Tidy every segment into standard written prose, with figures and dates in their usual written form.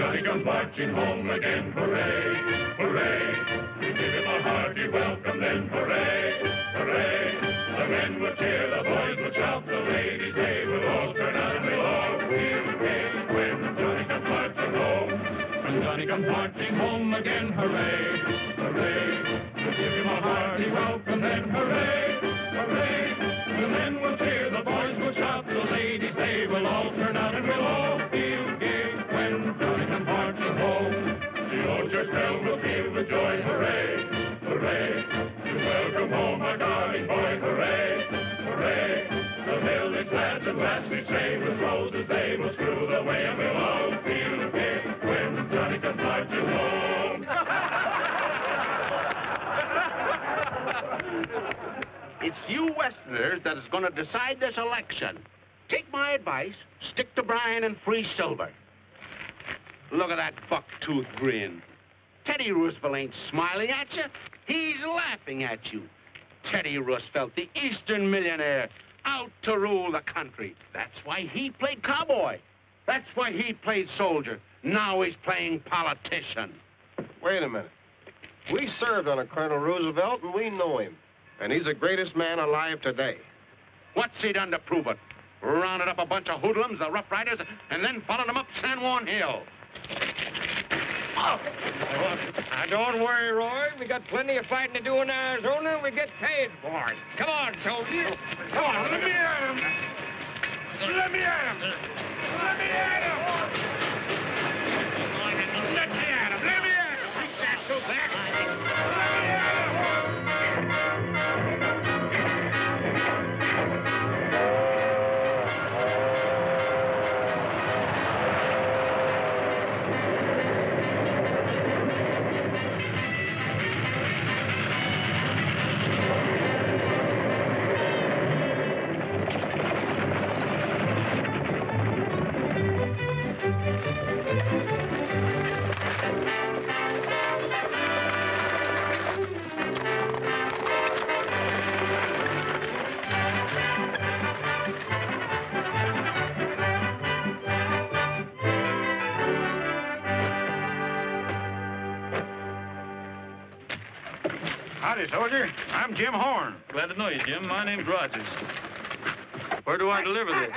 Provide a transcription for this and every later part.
Johnny comes marching home again. Hooray, hooray. We give him a hearty welcome then. Hooray, hooray. The men will cheer, the boys will shout, the ladies, they will all turn out and we'll all feel gay when Johnny comes marching home. When Johnny comes marching home again. Hooray, hooray. We'll give him a hearty welcome then. Hooray, hooray. The men will cheer, the boys will shout, the ladies, they will all turn out and we'll all feel gay when Johnny comes marching home. The old church bell will peal with joy. Hooray, hooray. To welcome home our darling boy. Hooray, hooray. The village lads and lassies say with roses they will strew the way and we'll all feel gay when Johnny comes marching home. It's you Westerners that is going to decide this election. Take my advice, stick to Bryan and free silver. Look at that buck-tooth grin. Teddy Roosevelt ain't smiling at you. He's laughing at you. Teddy Roosevelt, the Eastern millionaire, out to rule the country. That's why he played cowboy. That's why he played soldier. Now he's playing politician. Wait a minute. We served under Colonel Roosevelt, and we know him. And he's the greatest man alive today. What's he done to prove it? Rounded up a bunch of hoodlums, the Rough Riders, and then followed them up San Juan Hill. Oh. Now, don't worry, Roy. We got plenty of fighting to do in Arizona, and we get paid for it. Come on, soldier. Come on, let me at him. Let me at him. Let me at him. Let me at him. Let me at him. Take that, so back. Let me at him. Howdy, soldier. I'm Jim Horn. Glad to know you, Jim. My name's Rogers. Where do I deliver this?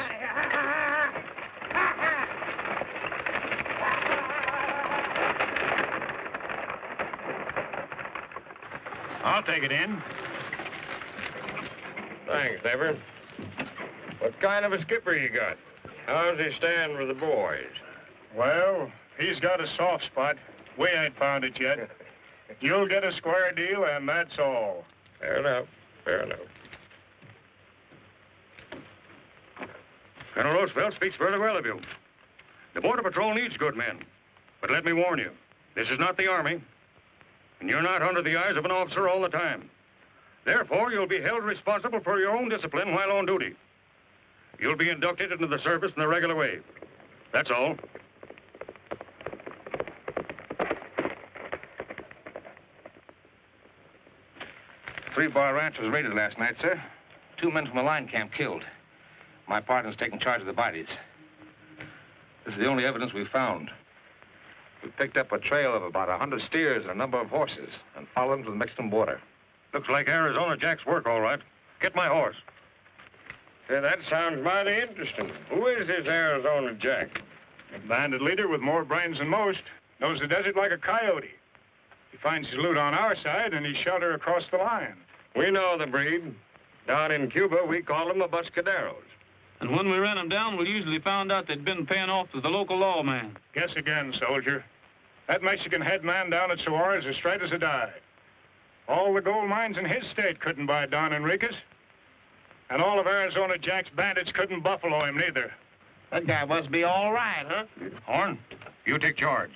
I'll take it in. Thanks, Neighbor. What kind of a skipper you got? How's he stand with the boys? Well, he's got a soft spot. We ain't found it yet. You'll get a square deal, and that's all. Fair enough. Fair enough. Colonel Roosevelt speaks very well of you. The Border Patrol needs good men. But let me warn you, this is not the Army, and you're not under the eyes of an officer all the time. Therefore, you'll be held responsible for your own discipline while on duty. You'll be inducted into the service in the regular way. That's all. 3-Bar Ranch was raided last night, sir. 2 men from a line camp killed. My partner's taking charge of the bodies. This is the only evidence we've found. We picked up a trail of about 100 steers and a number of horses and followed them to the Mexican border. Looks like Arizona Jack's work, all right. Get my horse. Say, that sounds mighty interesting. Who is this Arizona Jack? A bandit leader with more brains than most. Knows the desert like a coyote. He finds his loot on our side, and he's shelter across the line. We know the breed. Down in Cuba, we call them the Buscaderos. And when we ran them down, we usually found out they'd been paying off to the local lawman. Guess again, soldier. That Mexican head man down at Suarez is straight as a die. All the gold mines in his state couldn't buy Don Enriquez. And all of Arizona Jack's bandits couldn't buffalo him, neither. That guy must be all right, huh? Horn, you take charge.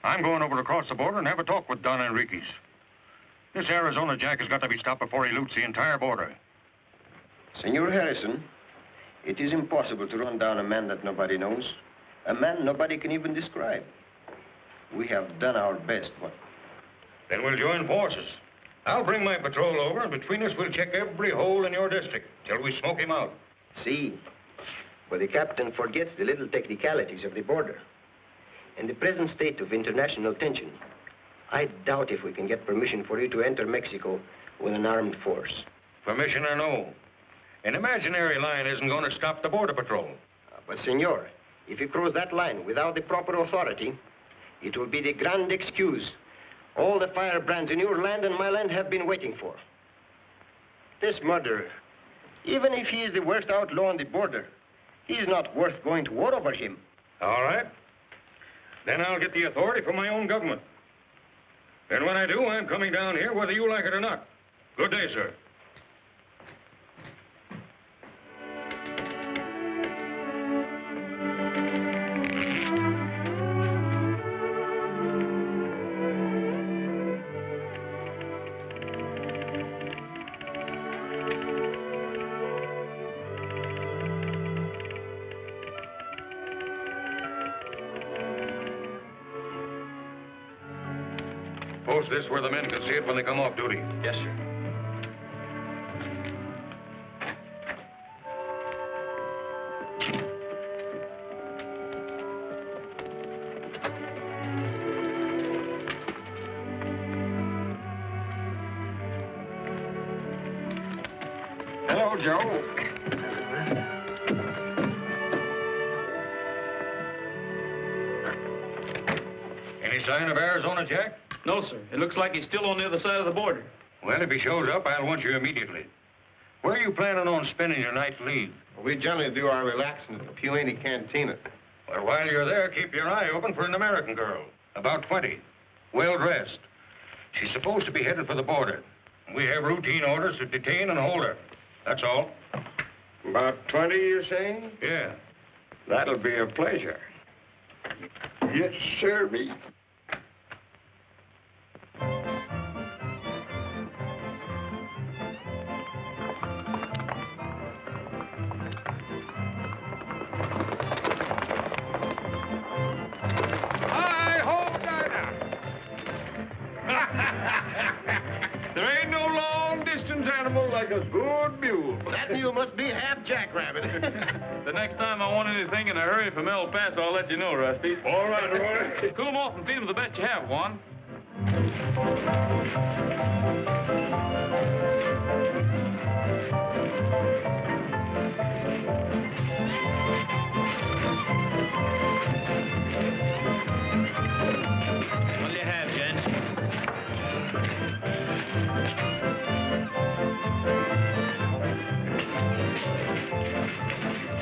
I'm going over across the border and have a talk with Don Enriquez. This Arizona Jack has got to be stopped before he loots the entire border. Senor Harrison, it is impossible to run down a man that nobody knows. A man nobody can even describe. We have done our best, but... Then we'll join forces. I'll bring my patrol over, and between us, we'll check every hole in your district till we smoke him out. See, but the captain forgets the little technicalities of the border. in the present state of international tension, I doubt if we can get permission for you to enter Mexico with an armed force. Permission or no, an imaginary line isn't going to stop the Border Patrol. But, senor, if you cross that line without the proper authority, it will be the grand excuse all the firebrands in your land and my land have been waiting for. This murderer, even if he is the worst outlaw on the border, he is not worth going to war over him. All right. Then I'll get the authority from my own government. And when I do, I'm coming down here whether you like it or not. Good day, sir. Post this where the men can see it when they come off duty. Yes, sir. Hello, Joe. Any sign of Arizona, Jack? No, sir. It looks like he's still on the other side of the border. Well, if he shows up, I'll want you immediately. Where are you planning on spending your night's leave? We generally do our relaxing at the Pulaney Cantina. Well, while you're there, keep your eye open for an American girl, about 20, well-dressed. She's supposed to be headed for the border. We have routine orders to detain and hold her. That's all. About 20, you're saying? Yeah. That'll be a pleasure. Yes, sir, me. There ain't no long-distance animal like a good mule. That mule must be half jackrabbit. The next time I want anything in a hurry from El Paso, I'll let you know, Rusty. All right, Roy. Cool him off and feed him the best you have, Juan. What do you have, gents?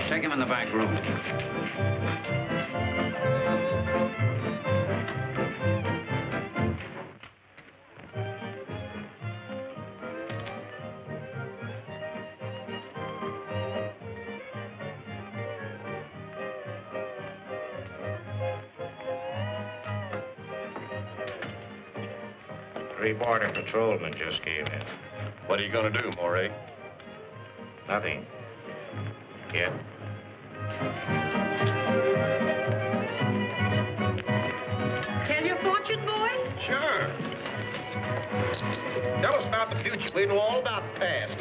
Take him in the back room. Three border patrolmen just came in. What are you going to do, Morey? Nothing. Yet. Tell your fortune, boys? Sure. Tell us about the future. We know all about the past.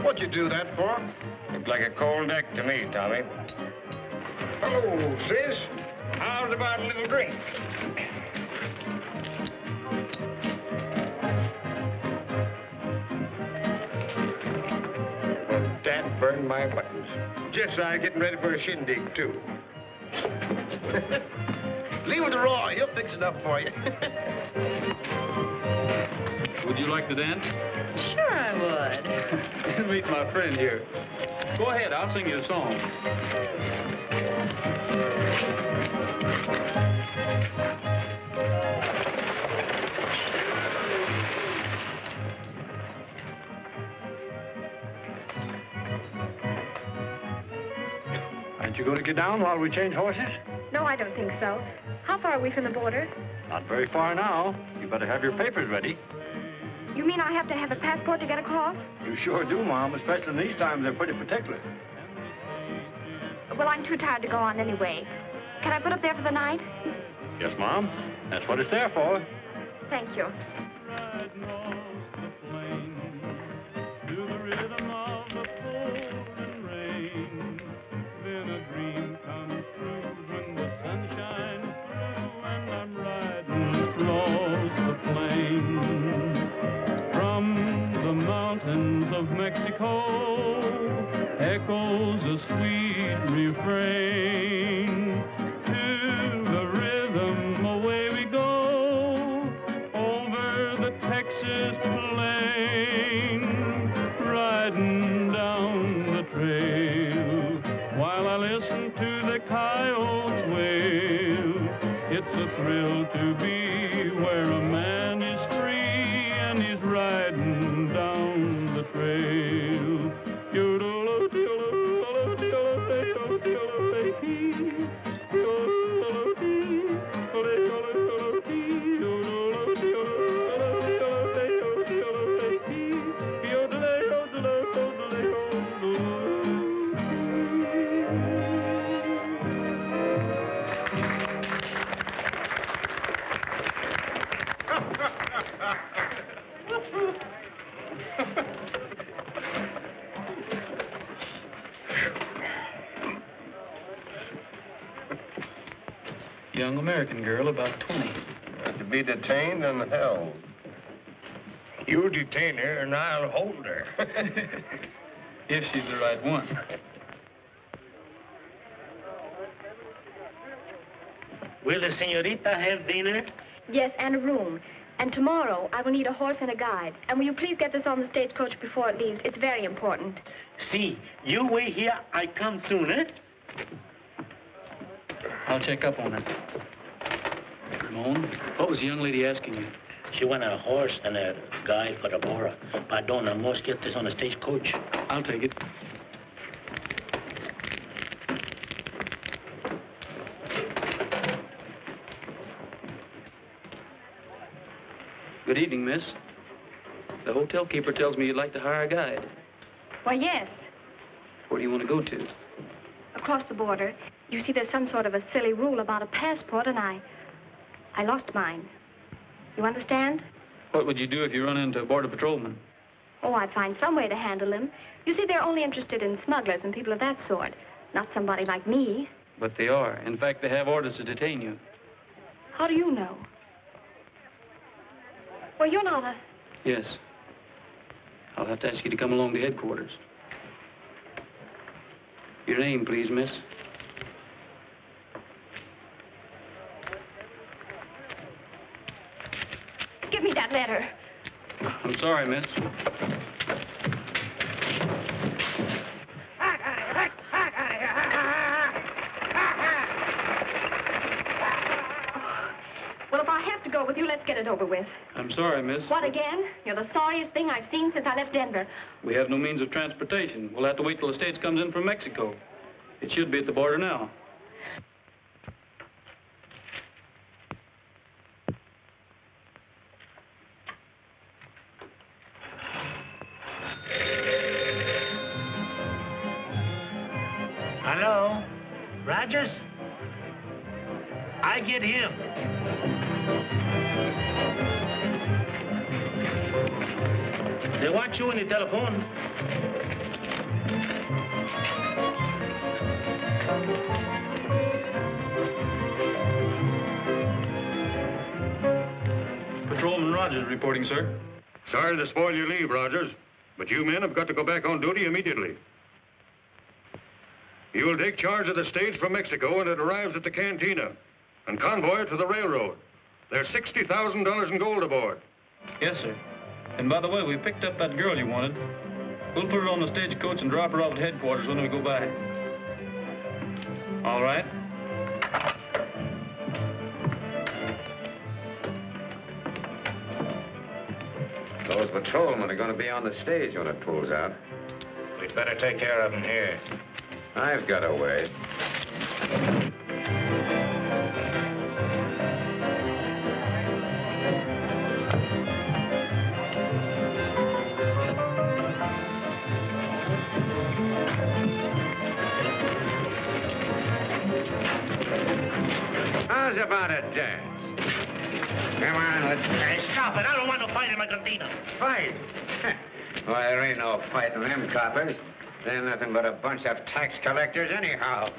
What'd you do that for? Looked like a cold deck to me, Tommy. Hello, sis. How's about a little drink? Well, Dad burned my buttons. Just I getting ready for a shindig, too. Leave it to Roy. He'll fix it up for you. Would you like to dance? Sure I would. Meet my friend here. Go ahead, I'll sing you a song. Aren't you going to get down while we change horses? No, I don't think so. How far are we from the border? Not very far now. You better have your papers ready. You mean I have to have a passport to get across? You sure do, Mom. Especially in these times, they're pretty particular. Well, I'm too tired to go on anyway. Can I put up there for the night? Yes, Mom. That's what it's there for. Thank you. Mexico echoes a sweet refrain. To the rhythm away we go over the Texas plain, riding down the trail while I listen to the coyotes wail. It's a thrill to be where a man is free and he's riding down the trail. Young American girl, about 20. To be detained and held. You detain her and I'll hold her. If she's the right one. Will the senorita have dinner? Yes, and a room. And tomorrow, I will need a horse and a guide. And will you please get this on the stagecoach before it leaves? It's very important. See, you wait here. I come soon, eh? I'll check up on her. Ramon, what was the young lady asking you? She wanted a horse and a guide for the Bora. Pardon, I must get this on the stagecoach. I'll take it. Good evening, miss. The hotel keeper tells me you'd like to hire a guide. Why, yes. Where do you want to go to? Across the border. You see, there's some sort of a silly rule about a passport, and I lost mine. You understand? What would you do if you run into a border patrolman? Oh, I'd find some way to handle him. You see, they're only interested in smugglers and people of that sort, not somebody like me. But they are. In fact, they have orders to detain you. How do you know? Well, you're not a... Yes. I'll have to ask you to come along to headquarters. Your name, please, miss. Give me that letter. I'm sorry, miss. Well, if I have to go with you, let's get it over with. I'm sorry, miss. What, again? You're the sorriest thing I've seen since I left Denver. We have no means of transportation. We'll have to wait till the stage comes in from Mexico. It should be at the border now. Hello? Rogers? I get him. They want you in the telephone. Patrolman Rogers reporting, sir. Sorry to spoil your leave, Rogers, but you men have got to go back on duty immediately. You will take charge of the stage from Mexico when it arrives at the cantina and convoy it to the railroad. There's $60,000 in gold aboard. Yes, sir. And by the way, we picked up that girl you wanted. We'll put her on the stagecoach and drop her off at headquarters when we go by. All right? Those patrolmen are going to be on the stage when it pulls out. We'd better take care of them here. I've got a way. was about a dance. Come on, let's... Hey, stop it. I don't want to fight in my cantina. Fight? Well, there ain't no fighting them coppers. They're nothing but a bunch of tax collectors anyhow.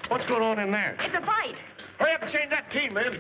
What's going on in there? It's a fight. Hurry up and change that team, man.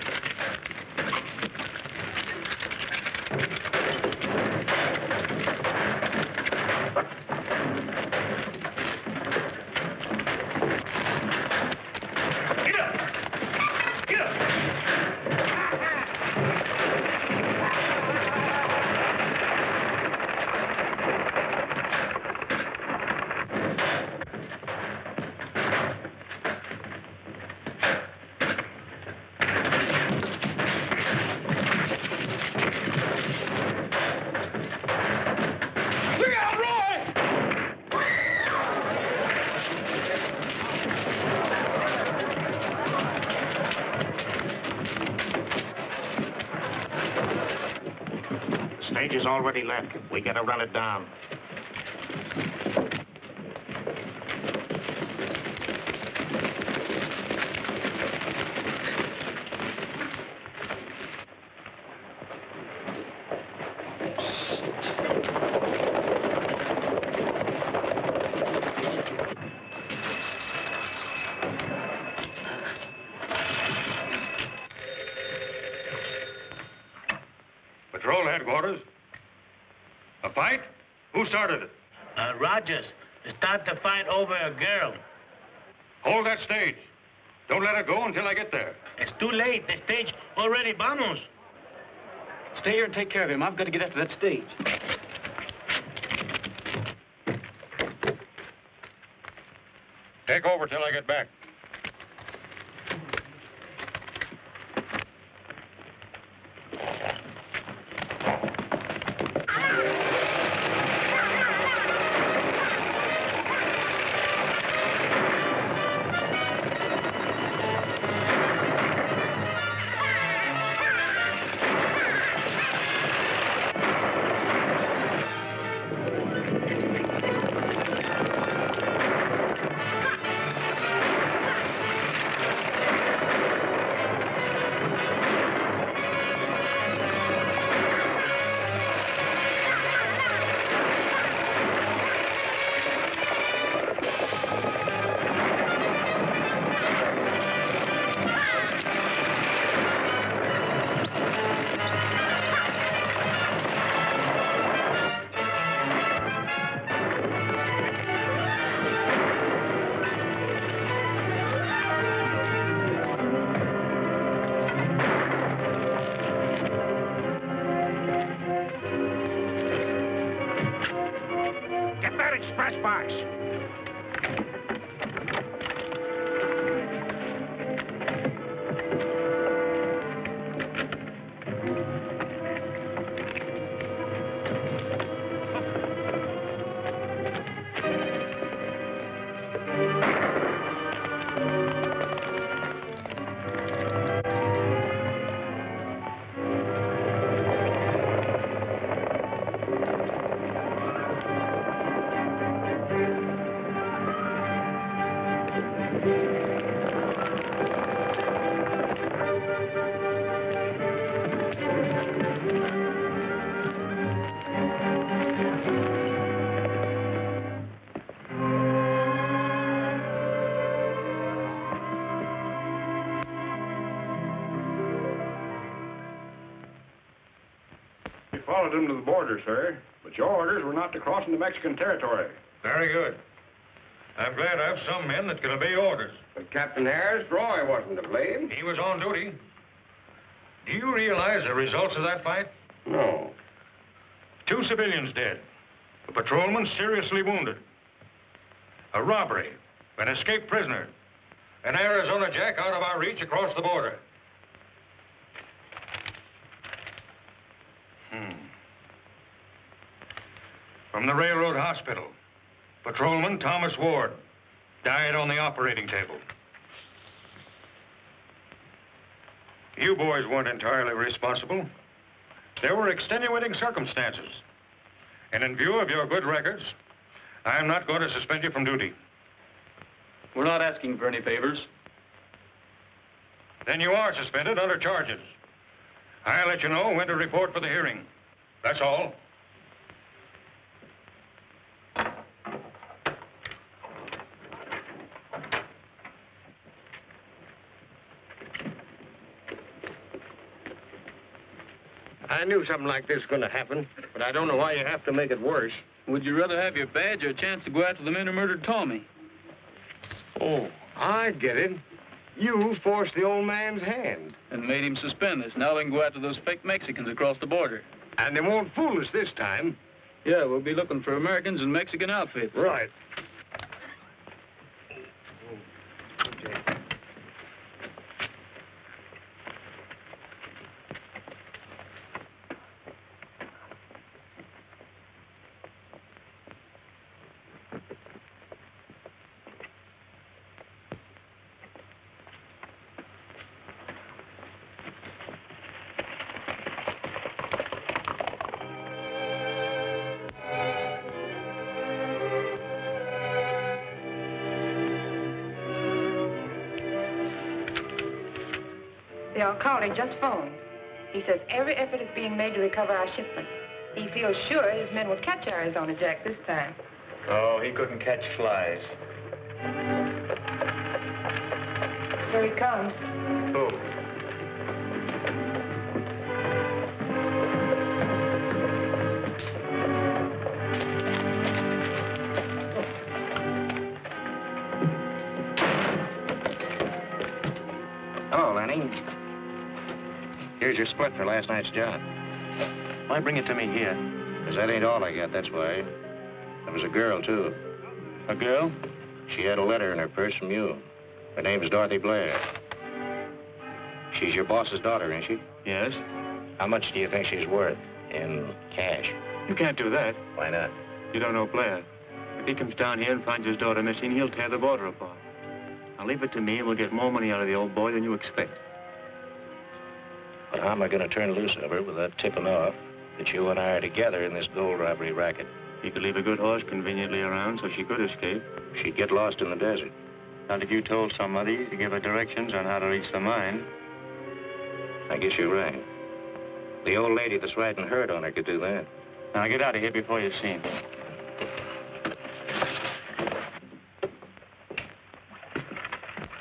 Stage is already left. We gotta run it down. Patrol headquarters. A fight? Who started it? Rogers. Start the fight over a girl. Hold that stage. Don't let it go until I get there. It's too late. The stage already vamos. Stay here and take care of him. I've got to get after that stage. Take over till I get back. Express box. Them to the border, sir, but your orders were not to cross into Mexican territory. Very good. I'm glad I have some men that can obey orders. But Captain Harris, Roy wasn't to blame. He was on duty. Do you realize the results of that fight? No. 2 civilians dead. A patrolman seriously wounded. A robbery. An escaped prisoner. An Arizona Jack out of our reach across the border. From the railroad hospital, Patrolman Thomas Ward died on the operating table. You boys weren't entirely responsible. There were extenuating circumstances. And in view of your good records, I'm not going to suspend you from duty. We're not asking for any favors. Then you are suspended under charges. I'll let you know when to report for the hearing. That's all. I knew something like this was going to happen, but I don't know why you have to make it worse. Would you rather have your badge or a chance to go after the men who murdered Tommy? Oh, I get it. You forced the old man's hand. And made him suspend us. Now we can go after those fake Mexicans across the border. And they won't fool us this time. Yeah, we'll be looking for Americans in Mexican outfits. Right. The alcalde just phoned. He says every effort is being made to recover our shipment. He feels sure his men will catch Arizona Jack this time. Oh, he couldn't catch flies. Here he comes. Who? Hello, Lenny. Here's your split for last night's job. Why bring it to me here? Because that ain't all I got, that's why. There was a girl, too. A girl? She had a letter in her purse from you. Her name's Dorothy Blair. She's your boss's daughter, ain't she? Yes. How much do you think she's worth in cash? You can't do that. Why not? You don't know Blair. If he comes down here and finds his daughter missing, he'll tear the border apart. Now leave it to me and we'll get more money out of the old boy than you expect. But how am I going to turn loose of her without tipping off that you and I are together in this gold robbery racket? You could leave a good horse conveniently around so she could escape. She'd get lost in the desert. Not if you told somebody to give her directions on how to reach the mine. I guess you're right. The old lady that's riding herd on her could do that. Now get out of here before you're seen.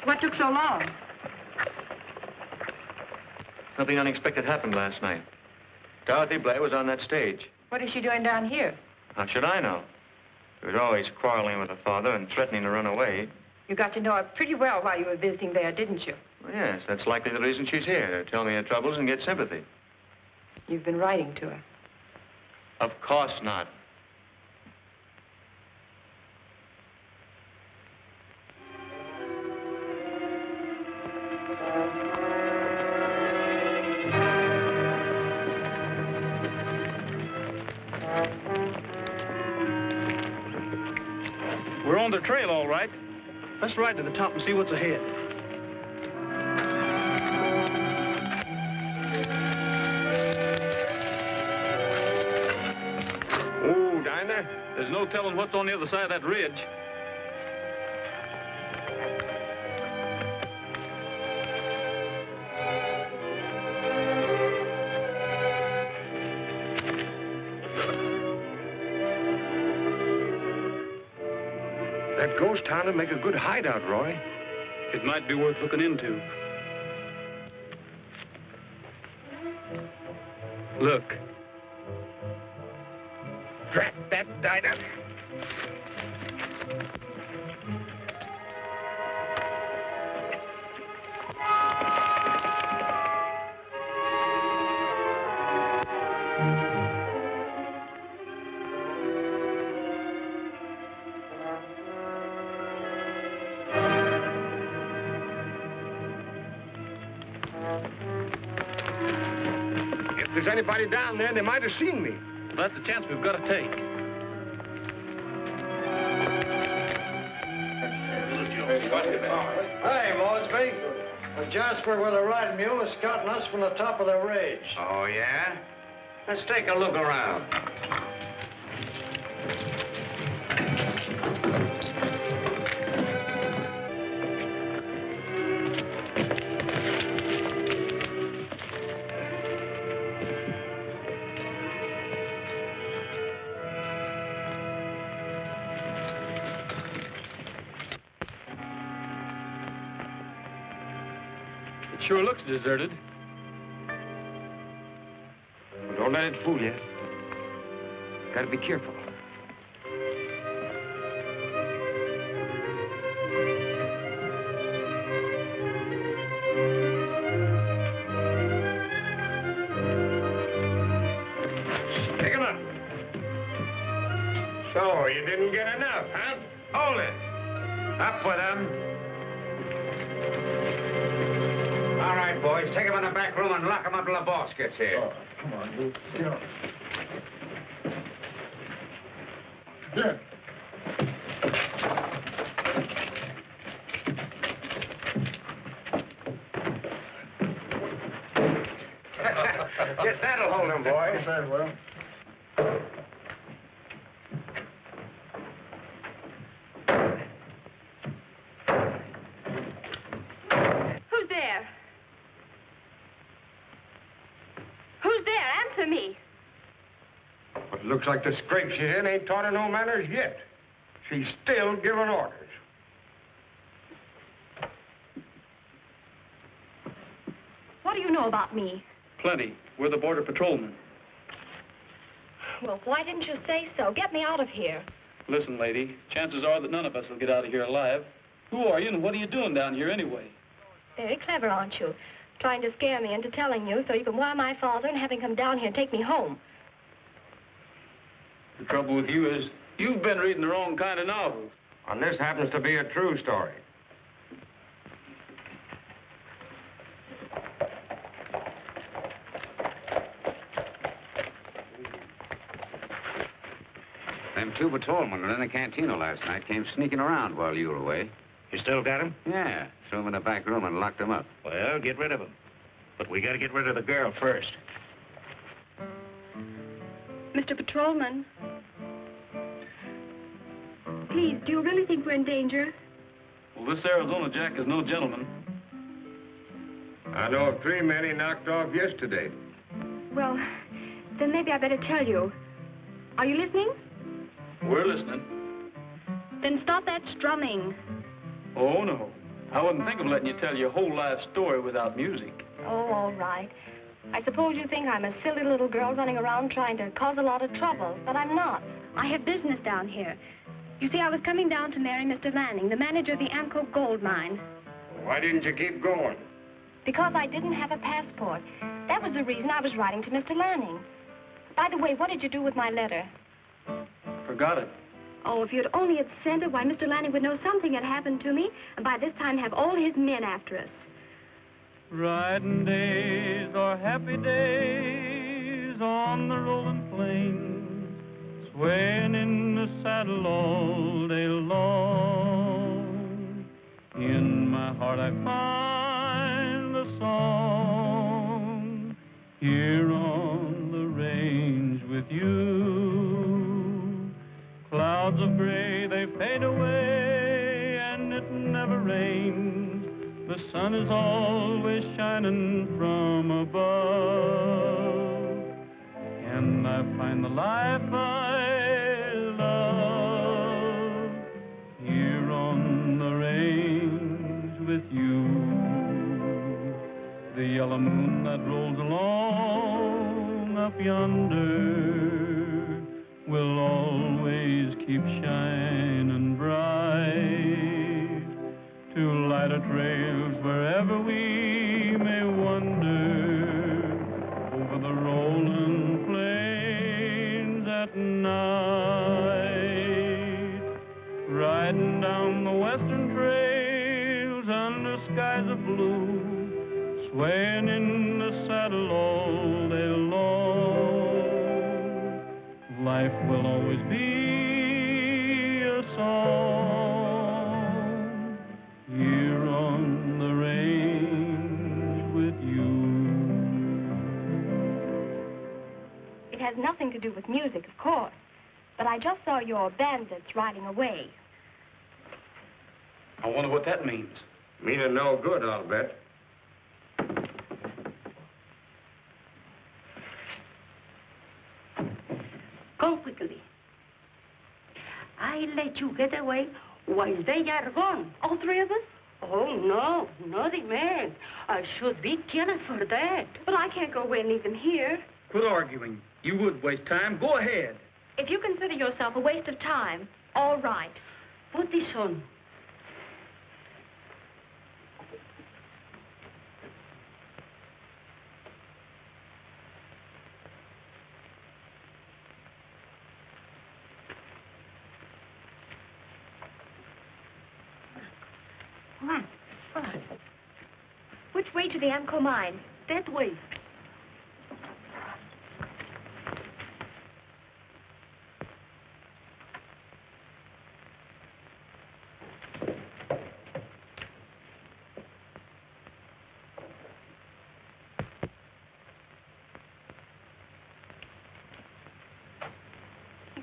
What took so long? Something unexpected happened last night. Dorothy Blair was on that stage. What is she doing down here? How should I know? She was always quarreling with her father and threatening to run away. You got to know her pretty well while you were visiting there, didn't you? Well, yes, that's likely the reason she's here, to tell me her troubles and get sympathy. You've been writing to her. Of course not. We're on the trail, all right. Let's ride to the top and see what's ahead. Ooh, Dinah. There's no telling what's on the other side of that ridge. That ghost town would make a good hideout, Roy. It might be worth looking into. Look. Drat that Dinah. there's anybody down there, they might have seen me. That's the chance we've got to take. Hey, Mosby. The Jasper with a riding mule is scouting us from the top of the ridge. Oh, yeah? Let's take a look around. Sure looks deserted. Well, don't let it fool you. Gotta be careful. Pick him up. So, you didn't get enough, huh? Hold it. Up with him. All right, boys, take him in the back room and lock him up till the boss gets here. Oh, come on, Luke. Yeah. Guess that'll hold him, boys. Very well. Who's there? Who's there? Answer me. But it looks like the scrape she's in ain't taught her no manners yet. She's still giving orders. What do you know about me? Plenty. We're the border patrolmen. Well, why didn't you say so? Get me out of here. Listen, lady, chances are that none of us will get out of here alive. Who are you and what are you doing down here anyway? Very clever, aren't you? Trying to scare me into telling you so you can wire my father and have him come down here and take me home. The trouble with you is you've been reading the wrong kind of novels. And this happens to be a true story. Them two patrolmen were in the cantina last night, came sneaking around while you were away. You still got him? Yeah, threw him in the back room and locked him up. Well, get rid of him. But we gotta get rid of the girl first. Mr. Patrolman. Please, do you really think we're in danger? Well, this Arizona Jack is no gentleman. I know of 3 men he knocked off yesterday. Well, then maybe I better tell you. Are you listening? We're listening. Then stop that strumming. Oh, no. I wouldn't think of letting you tell your whole life story without music. Oh, all right. I suppose you think I'm a silly little girl running around trying to cause a lot of trouble, but I'm not. I have business down here. You see, I was coming down to marry Mr. Lanning, the manager of the Amco gold mine. Why didn't you keep going? Because I didn't have a passport. That was the reason I was writing to Mr. Lanning. By the way, what did you do with my letter? Forgot it. Oh, if you'd only had sent it, why, Mr. Lanning would know something had happened to me, and by this time have all his men after us. Riding days are happy days on the rolling plains, swaying in the saddle all day long. In my heart I find a song, here on the range with you. Clouds of gray, they fade away, and it never rains. The sun is always shining from above, and I find the life I love here on the range with you. The yellow moon that rolls along up yonder will always keep shining bright to light our trails wherever we may wander over the rolling plains at night, riding down the western trails under skies of blue, swaying in the saddle all day long. will always be a song here on the range with you. It has nothing to do with music, of course. But I just saw your bandits riding away. I wonder what that means. Meaning no good, I'll bet. Come quickly. I let you get away while they are gone. All three of us? Oh, no, not the men. I should be killed for that. But I can't go away and leave them here. Quit arguing. You would waste time. Go ahead. If you consider yourself a waste of time, all right. Put this on. Which way to the Amco mine? That way.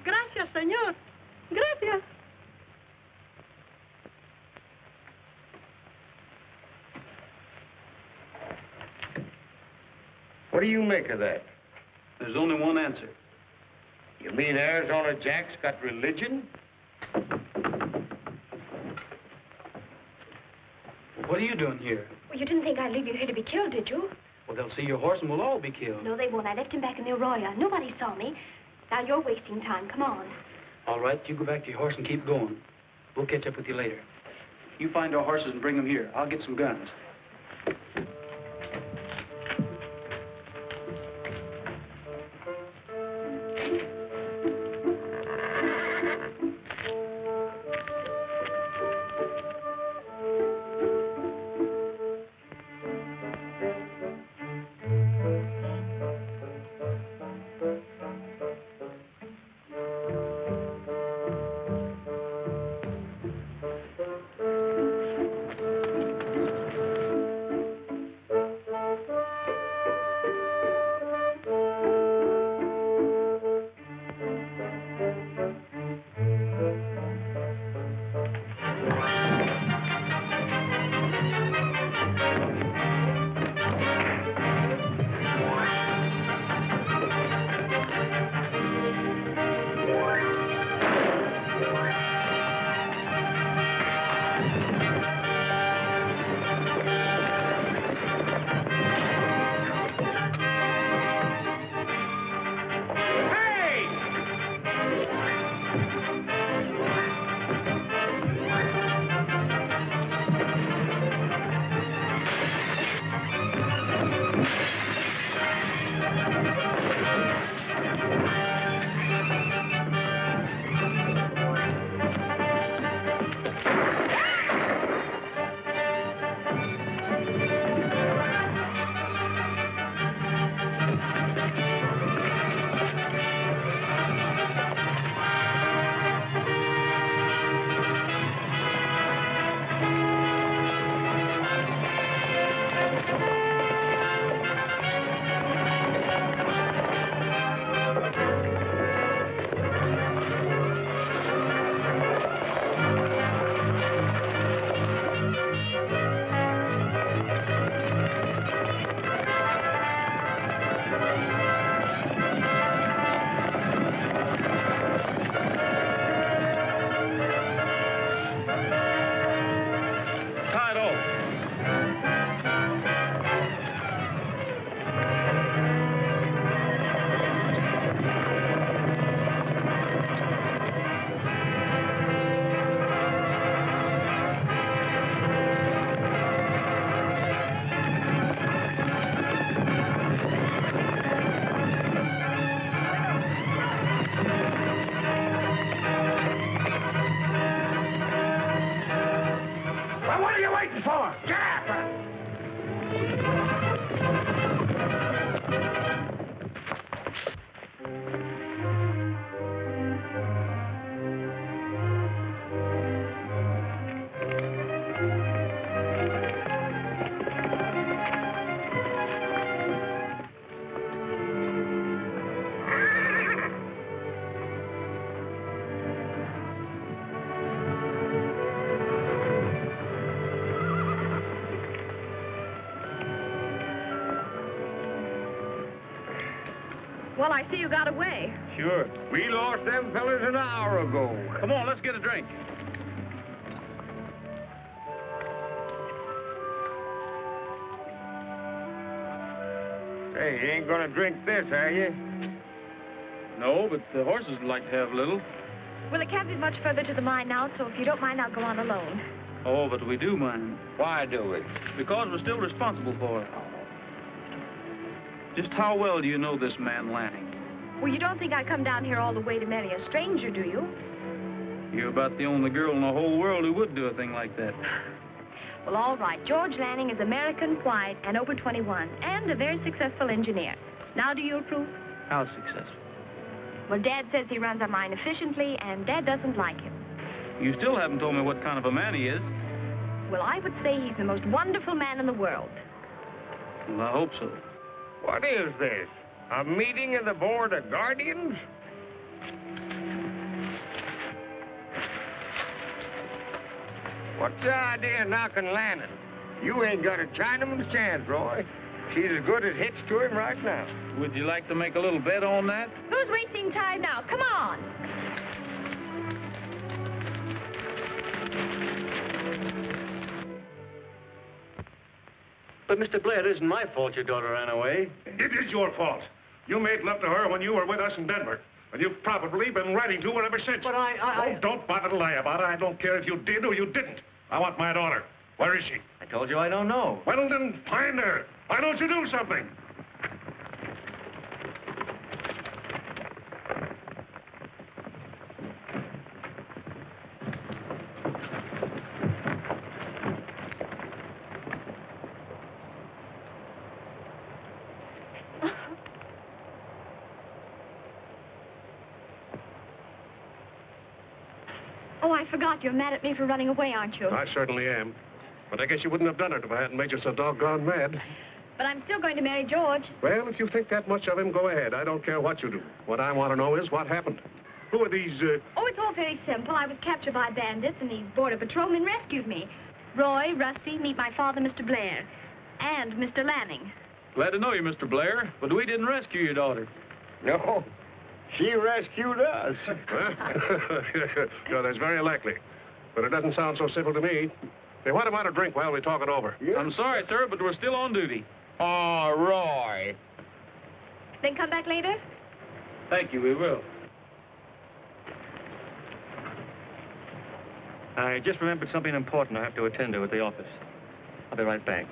Gracias, señor. Gracias. What do you make of that? There's only one answer. You mean Arizona Jack's got religion? What are you doing here? Well, you didn't think I'd leave you here to be killed, did you? Well, they'll see your horse and we'll all be killed. No, they won't. I left him back in the arroyo. Nobody saw me. Now you're wasting time. Come on. All right, you go back to your horse and keep going. We'll catch up with you later. You find our horses and bring them here. I'll get some guns. Well, I see you got away. Sure. We lost them fellas an hour ago. Come on, let's get a drink. Hey, you ain't gonna drink this, are you? No, but the horses would like to have a little. Well, it can't be much further to the mine now, so if you don't mind, I'll go on alone. Oh, but we do mind. Why do we? Because we're still responsible for it. Just how well do you know this man Lanning? Well, you don't think I come down here all the way to marry a stranger, do you? You're about the only girl in the whole world who would do a thing like that. Well, all right. George Lanning is American, white, and over 21, and a very successful engineer. Now, do you approve? How successful? Well, Dad says he runs our mine efficiently, and Dad doesn't like him. You still haven't told me what kind of a man he is. Well, I would say he's the most wonderful man in the world. Well, I hope so. What is this? A meeting of the Board of Guardians? What's the idea of knocking Lanning? You ain't got a Chinaman's chance, Roy. She's as good as hitched to him right now. Would you like to make a little bet on that? Who's wasting time now? Come on. But, Mr. Blair, it isn't my fault your daughter ran away. It is your fault. You made love to her when you were with us in Denver. And you've probably been writing to her ever since. But Oh, don't bother to lie about it. I don't care if you did or you didn't. I want my daughter. Where is she? I told you I don't know. Well, then find her. Why don't you do something? Oh, I forgot. You're mad at me for running away, aren't you? I certainly am. But I guess you wouldn't have done it if I hadn't made you so doggone mad. But I'm still going to marry George. Well, if you think that much of him, go ahead. I don't care what you do. What I want to know is what happened. Who are these, Oh, it's all very simple. I was captured by bandits, and these border patrolmen rescued me. Roy, Rusty, meet my father, Mr. Blair, and Mr. Lanning. Glad to know you, Mr. Blair, but we didn't rescue your daughter. No, she rescued us. No, that's very likely. But it doesn't sound so simple to me. Hey, what about a drink while we talk it over? Yeah. I'm sorry, sir, but we're still on duty. Oh, Roy. Then come back later? Thank you, we will. I just remembered something important I have to attend to at the office. I'll be right back.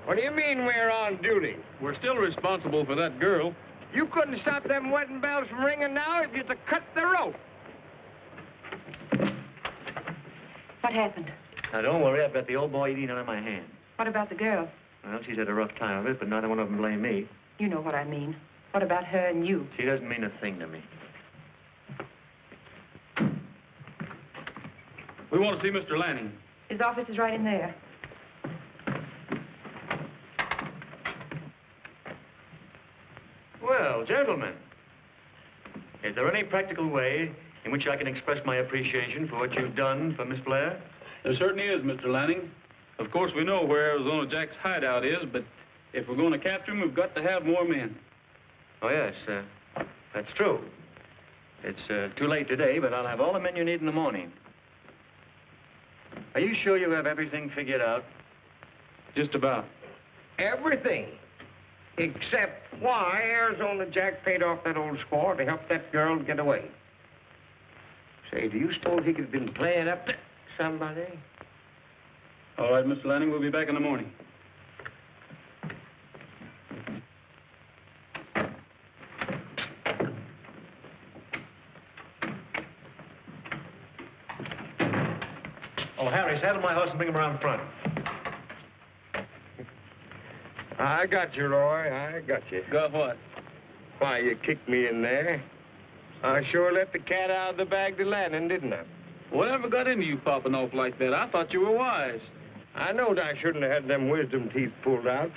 What do you mean we're on duty? We're still responsible for that girl. You couldn't stop them wedding bells from ringing now if you'd have cut the rope. What happened? Now, don't worry. I've got the old boy eating out of my hand. What about the girl? Well, she's had a rough time of it, but neither one of them blame me. You know what I mean. What about her and you? She doesn't mean a thing to me. We want to see Mr. Lanning. His office is right in there. Well, gentlemen, is there any practical way in which I can express my appreciation for what you've done for Miss Blair? There certainly is, Mr. Lanning. Of course, we know where Arizona Jack's hideout is, but if we're going to capture him, we've got to have more men. Oh, yes, that's true. It's too late today, but I'll have all the men you need in the morning. Are you sure you have everything figured out? Just about. Everything. Except why Arizona Jack paid off that old squaw to help that girl get away. Say, do you suppose he could have been playing up to somebody? All right, Mr. Lanning, we'll be back in the morning. Oh, Harry, saddle my horse and bring him around front. I got you, Roy. I got you. Got what? Why, you kicked me in there. I sure let the cat out of the bag to Lanning, didn't I? Whatever got into you popping off like that? I thought you were wise. I knowed I shouldn't have had them wisdom teeth pulled out.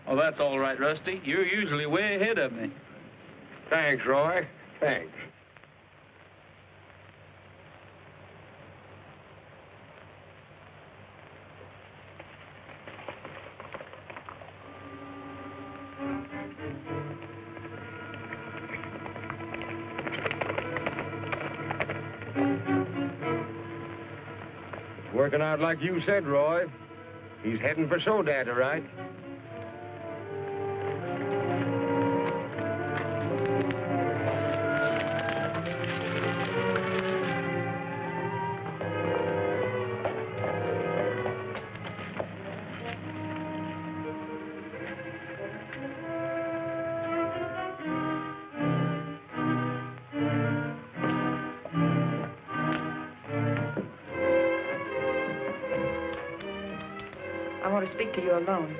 Oh, that's all right, Rusty. You're usually way ahead of me. Thanks, Roy. Thanks. Working out like you said, Roy. He's heading for Sodat, all right? I want to speak to you alone.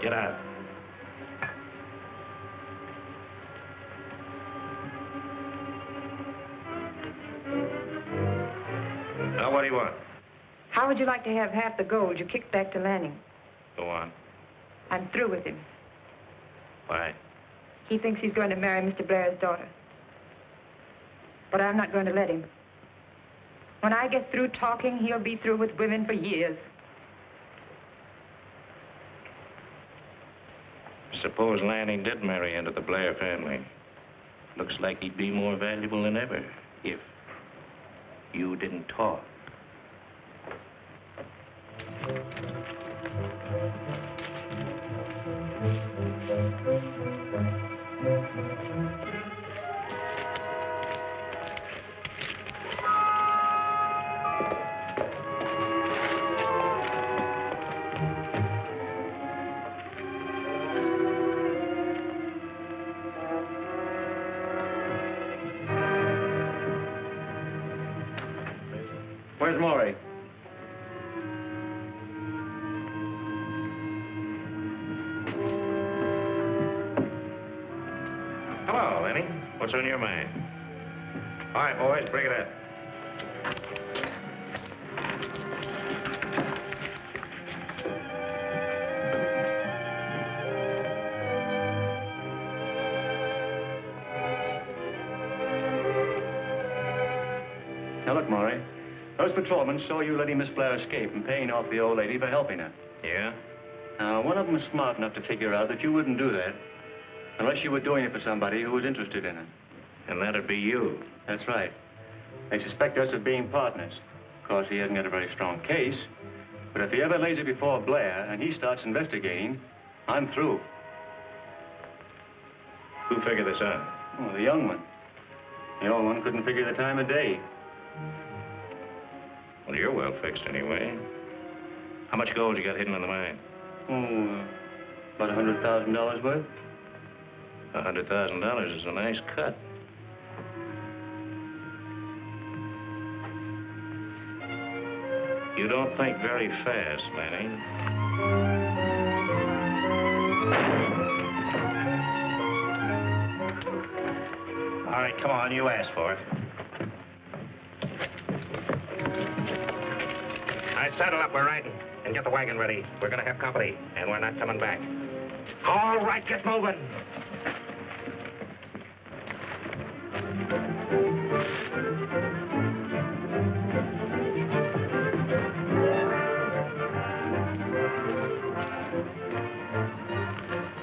Get out. Now, what do you want? How would you like to have half the gold you kicked back to Lanning? Go on. I'm through with him. Why? He thinks he's going to marry Mr. Blair's daughter. But I'm not going to let him. When I get through talking, he'll be through with women for years. Suppose Lanning did marry into the Blair family. Looks like he'd be more valuable than ever if you didn't talk. Where's Maury? Hello, Lenny. What's on your mind? All right, boys, bring it up. Now, look, Maury. Those patrolmen saw you letting Miss Blair escape and paying off the old lady for helping her. Yeah? Now, one of them was smart enough to figure out that you wouldn't do that unless you were doing it for somebody who was interested in it. And that'd be you. That's right. They suspect us of being partners. Of course, he hasn't got a very strong case. But if he ever lays it before Blair and he starts investigating, I'm through. Who figured this out? Oh, the young one. The old one couldn't figure the time of day. Well, you're well fixed anyway. How much gold you got hidden in the mine? Oh, about $100,000 worth. $100,000 is a nice cut. You don't think very fast, Lanning. All right, come on, you asked for it. All right, saddle up, we're riding. And get the wagon ready. We're gonna have company, and we're not coming back. All right, get moving.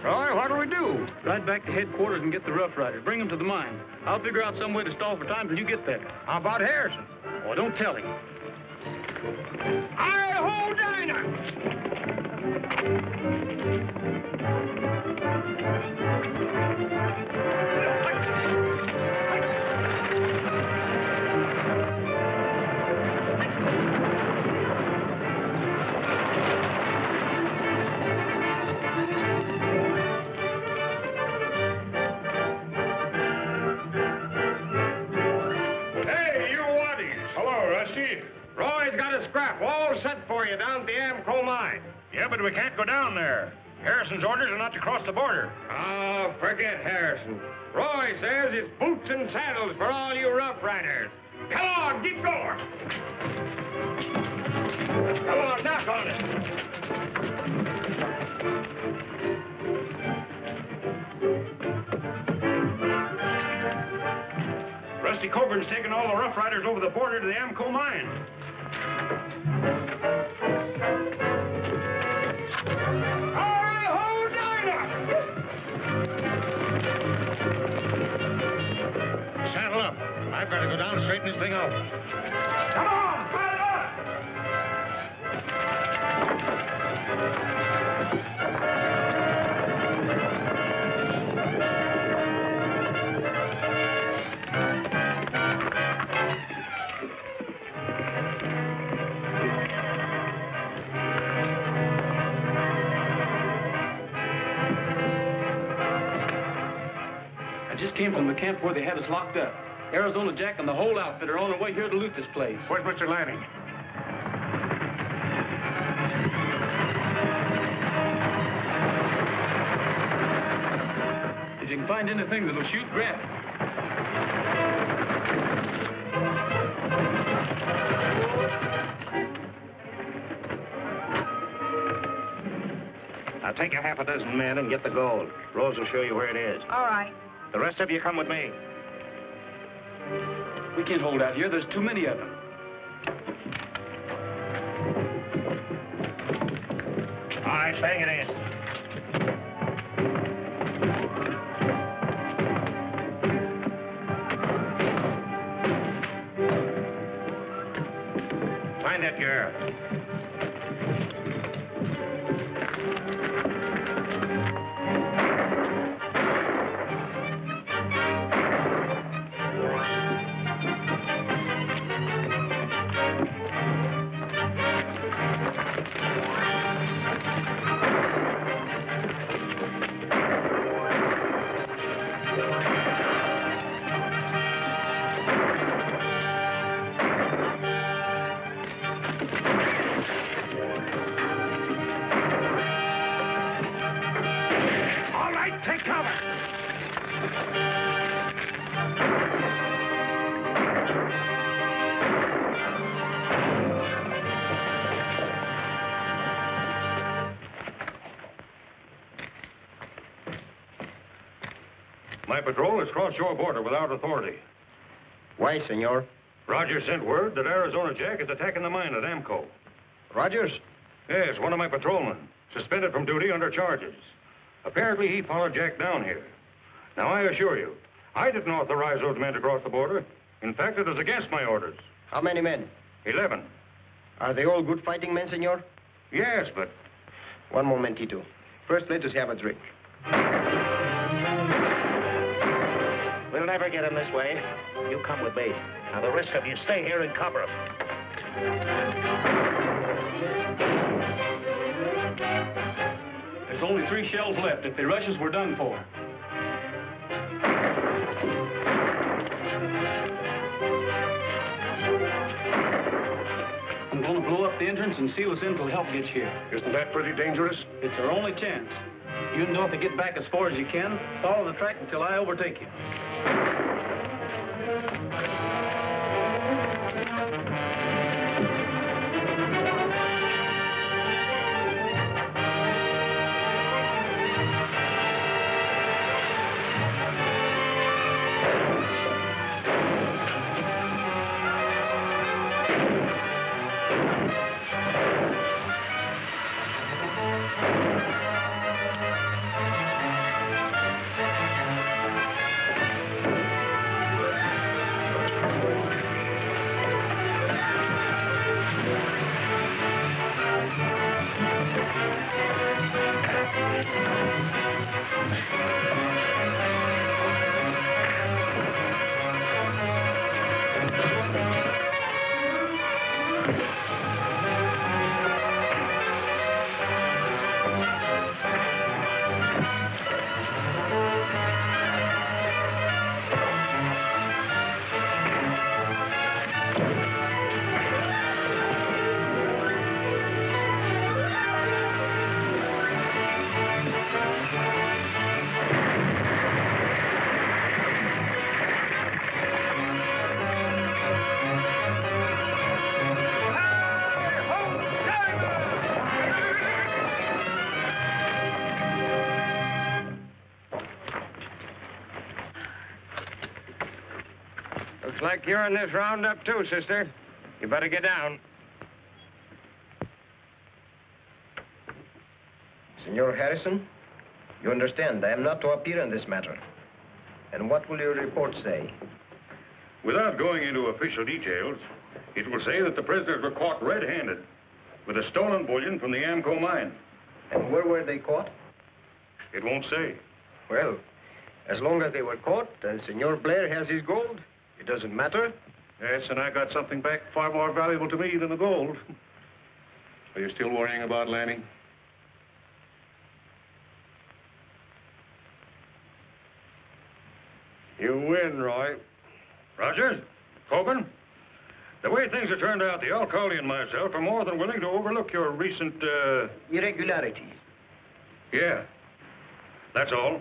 Roy, what do we do? Ride back to headquarters and get the Rough Riders. Bring them to the mine. I'll figure out some way to stall for time till you get there. How about Harrison? Oh, don't tell him. Hi-ho, Dinah! Hey, you waddies. Hello, Rusty. Roy's got a scrap all set for you down at the Amco mine. Yeah, but we can't go down there. Harrison's orders are not to cross the border. Oh, forget Harrison. Roy says it's boots and saddles for all you Rough Riders. Come on, get going. Come on, knock on it. Jesse Coburn's taken all the Rough Riders over the border to the Amco mine. All right, hold down! Saddle up. I've got to go down and straighten this thing out. Come on, pile it up! I just came from the camp where they had us locked up. Arizona Jack and the whole outfit are on their way here to loot this place. Where's Mr. Lanning? If you can find anything that'll shoot, grab it. I'll take a half a dozen men and get the gold. Rose will show you where it is. All right. The rest of you come with me. We can't hold out here. There's too many of them. All right, bang it in. Find that girl. My patrol has crossed your border without authority. Why, senor? Rogers sent word that Arizona Jack is attacking the mine at Amco. Rogers? Yes, one of my patrolmen, suspended from duty under charges. Apparently, he followed Jack down here. Now, I assure you, I didn't authorize those men to cross the border. In fact, it was against my orders. How many men? 11. Are they all good fighting men, senor? Yes, but... One momentito. First, let us have a drink. We'll never get him this way. You come with me. Now, the rest of you stay here and cover him. There's only 3 shells left. If they rush us, we're done for. I'm going to blow up the entrance and seal us in until help gets here. Isn't that pretty dangerous? It's our only chance. You know to get back as far as you can. Follow the track until I overtake you. Looks like you're in this roundup, too, sister. You better get down. Senor Harrison, you understand I am not to appear in this matter. And what will your report say? Without going into official details, it will say that the prisoners were caught red-handed with a stolen bullion from the Amco mine. And where were they caught? It won't say. Well, as long as they were caught and Senor Blair has his gold, it doesn't matter. Yes, and I got something back far more valuable to me than the gold. Are you still worrying about Lanning? You win, Roy. Rogers? Coben? The way things have turned out, the alcalde and myself are more than willing to overlook your recent, irregularities. Yeah. That's all.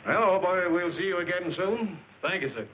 Well, boy, we'll see you again soon. Thank you, sir.